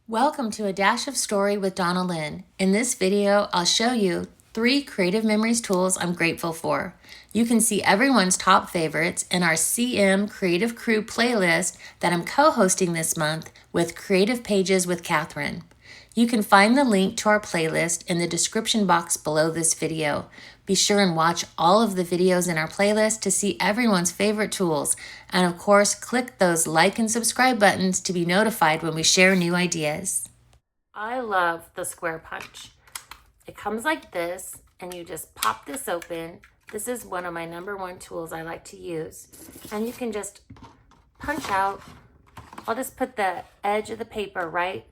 Welcome to A Dash of Story with Donna Lynn. In this video, I'll show you 3 Creative Memories tools I'm grateful for. You can see everyone's top favorites in our CM Creative Crew playlist that I'm co-hosting this month with Creative Pages with Catherine. You can find the link to our playlist in the description box below this video. Be sure and watch all of the videos in our playlist to see everyone's favorite tools. And of course, click those like and subscribe buttons to be notified when we share new ideas. I love the square punch. It comes like this, and you just pop this open. This is one of my #1 tools I like to use. And you can just punch out. I'll just put the edge of the paper right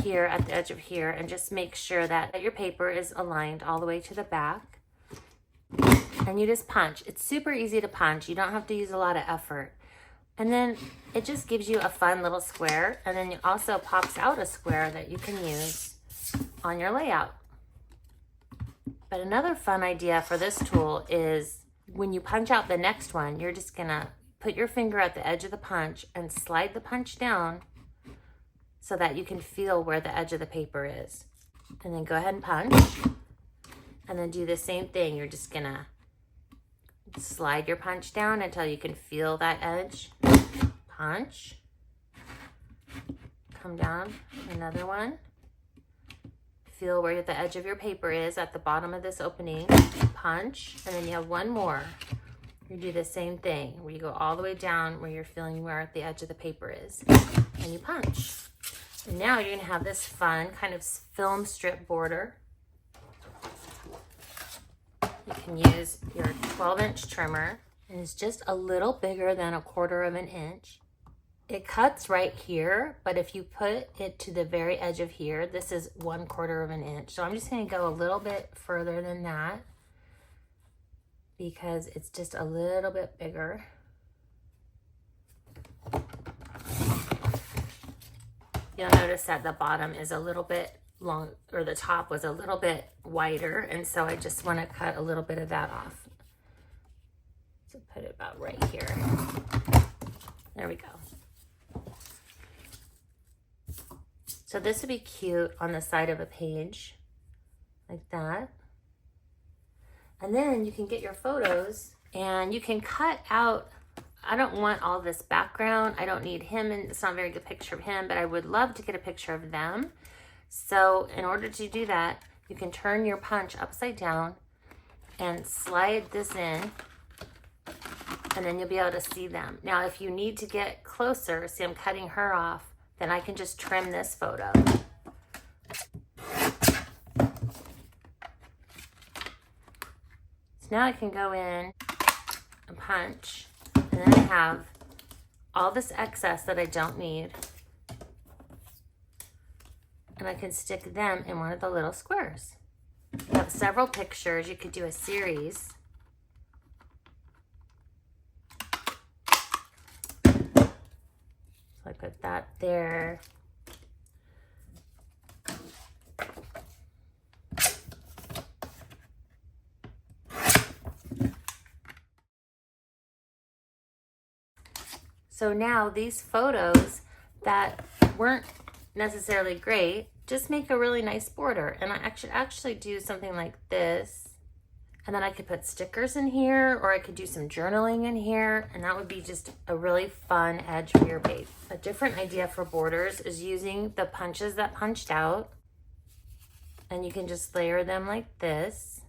here at the edge of here and just make sure that your paper is aligned all the way to the back. And you just punch. It's super easy to punch. You don't have to use a lot of effort. And then it just gives you a fun little square. And then it also pops out a square that you can use on your layout. But another fun idea for this tool is when you punch out the next one, you're just gonna put your finger at the edge of the punch and slide the punch down so that you can feel where the edge of the paper is. And then go ahead and punch. And then do the same thing. You're just gonna slide your punch down until you can feel that edge. Punch. Come down, another one. Feel where the edge of your paper is at the bottom of this opening. Punch, and then you have one more. You do the same thing, where you go all the way down where you're feeling where the edge of the paper is. And you punch. And now you're gonna have this fun kind of film strip border. You can use your 12-inch trimmer, and it's just a little bigger than 1/4 of an inch. It cuts right here, but if you put it to the very edge of here, this is 1/4 of an inch. So I'm just gonna go a little bit further than that because it's just a little bit bigger. You'll notice that the bottom is a little bit long, or the top was a little bit wider, and so I just want to cut a little bit of that off. So put it about right here. There we go. So this would be cute on the side of a page, like that. And then you can get your photos and you can cut out. I don't want all this background. I don't need him, and it's not a very good picture of him, but I would love to get a picture of them. So in order to do that, you can turn your punch upside down and slide this in, and then you'll be able to see them. Now, if you need to get closer, see I'm cutting her off, then I can just trim this photo. So now I can go in and punch, and then I have all this excess that I don't need. And I can stick them in one of the little squares. You have several pictures. You could do a series. So I put that there. So now these photos that weren't necessarily great, just make a really nice border. And I should actually do something like this, and then I could put stickers in here, or I could do some journaling in here, and that would be just a really fun edge for your page. A different idea for borders is using the punches that punched out, and you can just layer them like this.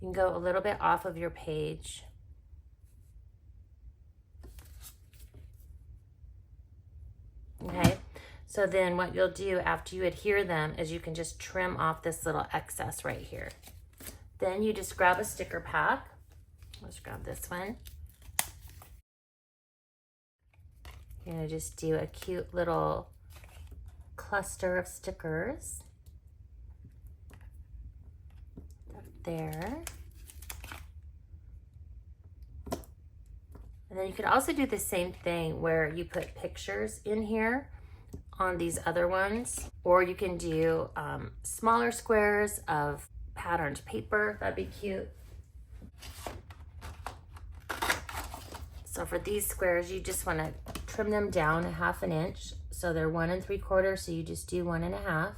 You can go a little bit off of your page. Okay. So then what you'll do after you adhere them is you can just trim off this little excess right here. Then you just grab a sticker pack. Let's grab this one. You're gonna just do a cute little cluster of stickers. Up there. And then you could also do the same thing where you put pictures in here on these other ones, or you can do smaller squares of patterned paper. That'd be cute. So for these squares, you just want to trim them down 1/2 inch So they're 1 3/4, so you just do 1 1/2.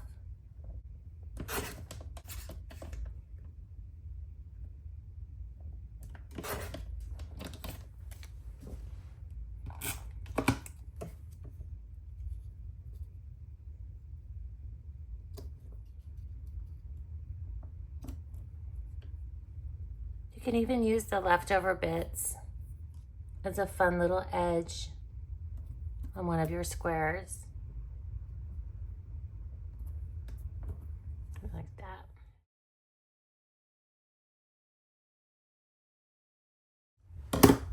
You can even use the leftover bits as a fun little edge on one of your squares. Like that.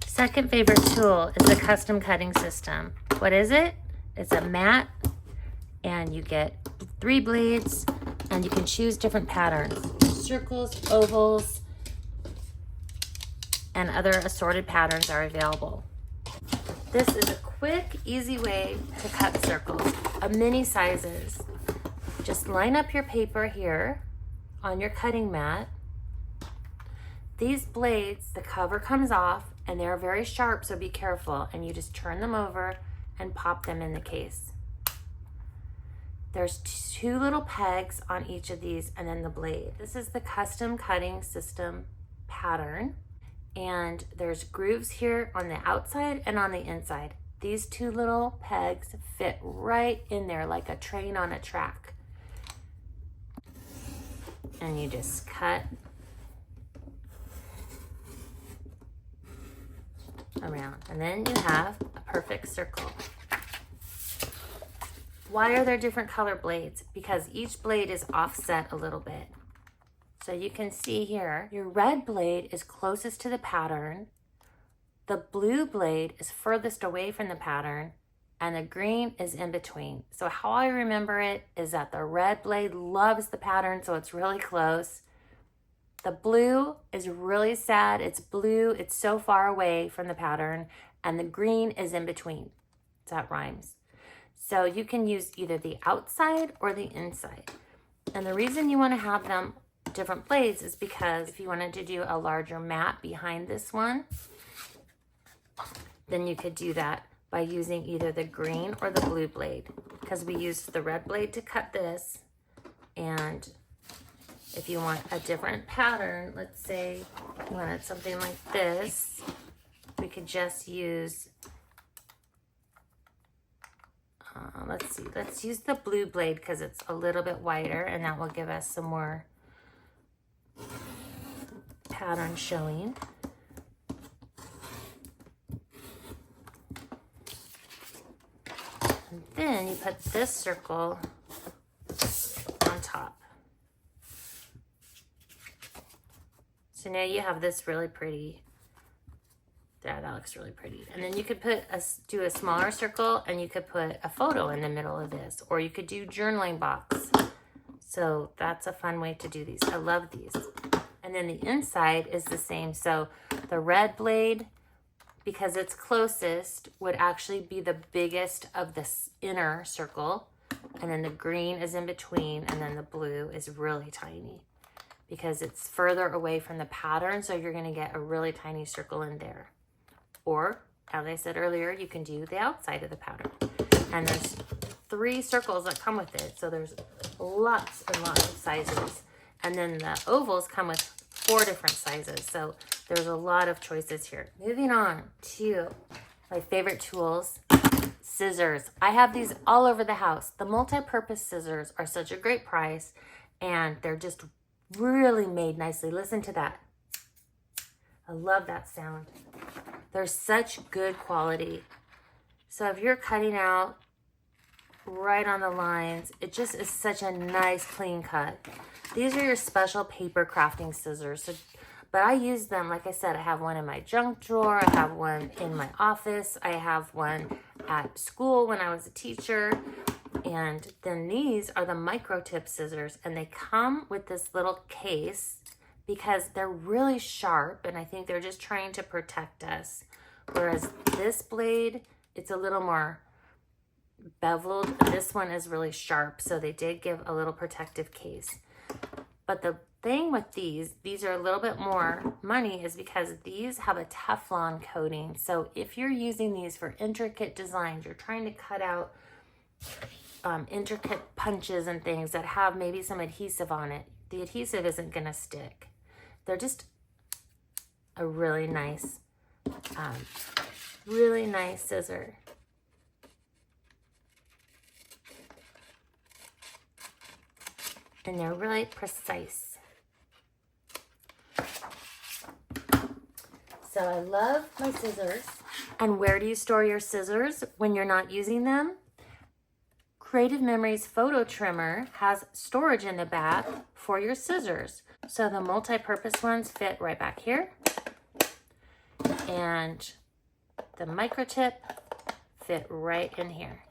Second favorite tool is the custom cutting system. What is it? It's a mat, and you get 3 blades, and you can choose different patterns. Circles, ovals, and other assorted patterns are available. This is a quick, easy way to cut circles of many sizes. Just line up your paper here on your cutting mat. These blades, the cover comes off and they're very sharp, so be careful, and you just turn them over and pop them in the case. There's 2 little pegs on each of these and then the blade. This is the custom cutting system pattern, and there's grooves here on the outside and on the inside. These 2 little pegs fit right in there like a train on a track. And you just cut around, and then you have a perfect circle. Why are there different color blades? Because each blade is offset a little bit. So you can see here, your red blade is closest to the pattern, the blue blade is furthest away from the pattern, and the green is in between. So how I remember it is that the red blade loves the pattern, so it's really close. The blue is really sad, it's blue, it's so far away from the pattern, and the green is in between. That rhymes. So you can use either the outside or the inside. And the reason you want to have them different blades is because if you wanted to do a larger mat behind this one, then you could do that by using either the green or the blue blade, because we used the red blade to cut this. And if you want a different pattern, let's say you wanted something like this, we could just use, let's use the blue blade because it's a little bit wider, and that will give us some more pattern showing. And then you put this circle on top. So now you have this really pretty, that looks really pretty. And then you could do a smaller circle, and you could put a photo in the middle of this, or you could do journaling box. So that's a fun way to do these. I love these. And then the inside is the same. So the red blade, because it's closest, would actually be the biggest of this inner circle. And then the green is in between, and then the blue is really tiny because it's further away from the pattern. So you're gonna get a really tiny circle in there. Or, as I said earlier, you can do the outside of the pattern. And there's 3 circles that come with it. So there's lots and lots of sizes. And then the ovals come with 4 different sizes. So there's a lot of choices here. Moving on to my favorite tools, scissors. I have these all over the house. The multi-purpose scissors are such a great price, and they're just really made nicely. Listen to that. I love that sound. They're such good quality. So if you're cutting out right on the lines, it just is such a nice clean cut. These are your special paper crafting scissors. So, but I use them, like I said, I have one in my junk drawer, I have one in my office, I have one at school when I was a teacher. And then these are the micro tip scissors, and they come with this little case because they're really sharp, and I think they're just trying to protect us. Whereas this blade, it's a little more beveled, and this one is really sharp, so they did give a little protective case. But the thing with these are a little bit more money, is because these have a Teflon coating. So if you're using these for intricate designs, you're trying to cut out intricate punches and things that have maybe some adhesive on it. The adhesive isn't gonna stick. They're just a really nice scissor. And they're really precise. So I love my scissors. And where do you store your scissors when you're not using them? Creative Memories Photo Trimmer has storage in the back for your scissors. So the multi-purpose ones fit right back here. And the micro tip fit right in here.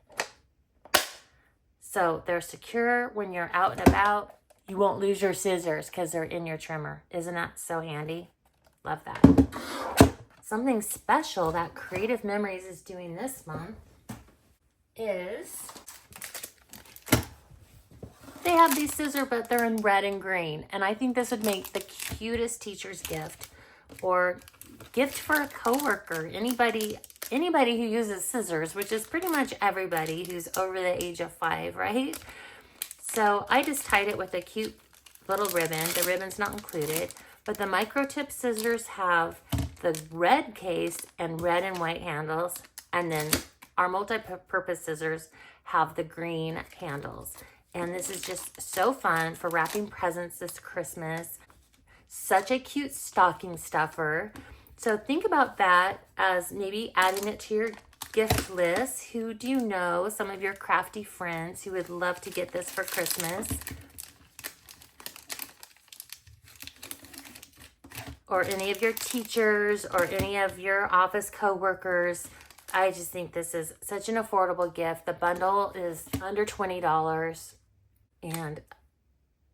So they're secure when you're out and about. You won't lose your scissors because they're in your trimmer. Isn't that so handy? Love that. Something special that Creative Memories is doing this month is they have these scissors, but they're in red and green. And I think this would make the cutest teacher's gift or gift for a coworker. Anybody who uses scissors, which is pretty much everybody who's over the age of 5, right? So I just tied it with a cute little ribbon. The ribbon's not included, but the micro tip scissors have the red case and red and white handles, and then our multi-purpose scissors have the green handles. And this is just so fun for wrapping presents this Christmas. Such a cute stocking stuffer. So think about that as maybe adding it to your gift list. Who do you know, some of your crafty friends who would love to get this for Christmas? Or any of your teachers or any of your office coworkers. I just think this is such an affordable gift. The bundle is under $20 and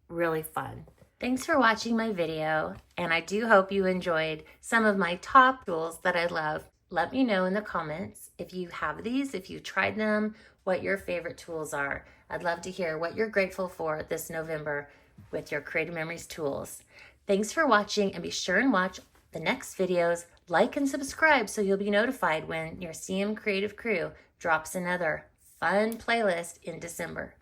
really fun. Thanks for watching my video, and I do hope you enjoyed some of my top tools that I love. Let me know in the comments if you have these, if you tried them, what your favorite tools are. I'd love to hear what you're grateful for this November with your Creative Memories tools. Thanks for watching, and be sure and watch the next videos. Like and subscribe so you'll be notified when your CM Creative Crew drops another fun playlist in December.